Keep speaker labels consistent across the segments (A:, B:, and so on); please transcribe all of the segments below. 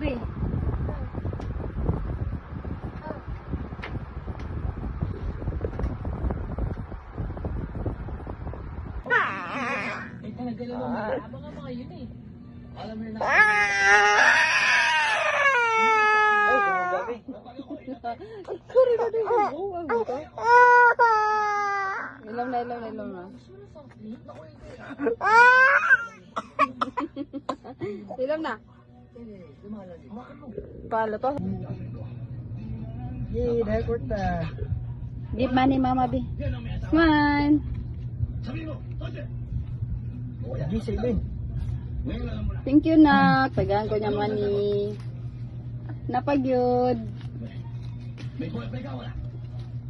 A: be.
B: Abang mga yun eh. Alam mo na.
C: Ay, gumabi.
A: Sorry na din. Ilam na. Ilam na. Palo to.
C: Yay, record na.
A: Give money, Mama B. Smile.
C: Gising din.
A: Thank you, nak. Tagaan ko niya money. Napagyod.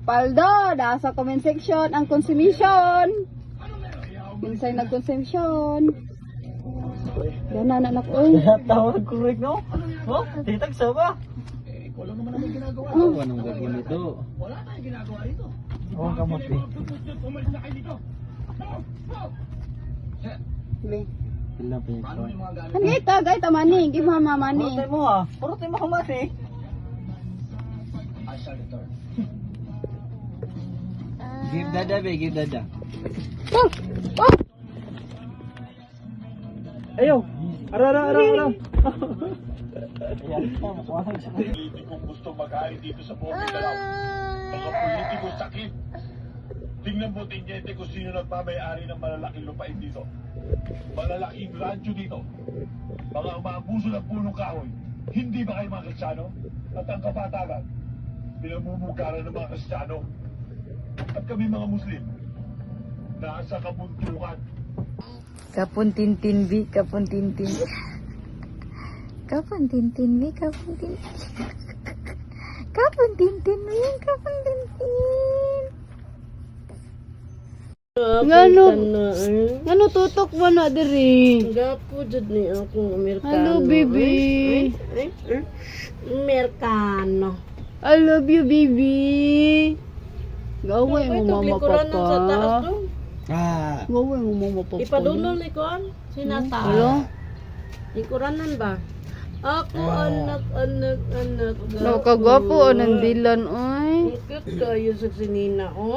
A: Paldo, nasa comment section ang consumption. Kinsay nag-consumption. Gana na anak oy.
C: Tawag correct, no? Oh, titag sa ba?
B: Wala naman namin ginagawa.
C: Anong gagawin nito?
B: Wala tayong ginagawa rito.
C: Oh, kamot eh.
B: Umalis na kayo dito.
A: Be.
C: Ilan pa yung
B: Paano yung mga gamit?
A: Ano ito? Gay, money. Give mama money.
C: Puro tayo mo ah. Puro tayo makamas eh.
B: I shall return.
C: Give dada be, give dada.
A: Oh! Oh!
C: Ayaw! Araw. Ayan, makuha siya.
D: Politikong gusto mag-ari dito sa Bumigalaw. Mga politiko sakit. Tingnan mo, Tinyente, kung sino nagmamayari ng malalaking lupain dito. Malalaking rancho dito. Mga umaabuso ng punong kahoy. Hindi ba kayo mga Kristiyano? At ang kapatagan, pinamumugaran ng mga Kristiyano. At kami mga Muslim, nasa kabuntukan.
A: Kapuntintin, B. Kapuntintin. Kapuntintin, B. Kapuntintin. Kapuntintin, B. Kapuntintin. Ngano tutok mo na diri?
E: Gapo jud ni akong Amerikano.
A: Hello, baby.
E: Amerikano.
A: I love you, baby. Gawin mo, mama,
E: Likuran nun sa taas
A: papa.
E: doon.
C: Ah,
A: Gawin mo, mama, papa.
E: Ipadulong likuan. Sinata.
A: Hello?
E: Likuranan ba? Ako anak.
A: Nakagwapo, anong dilan, oy.
E: Ang cute kayo sa sinina. Oh.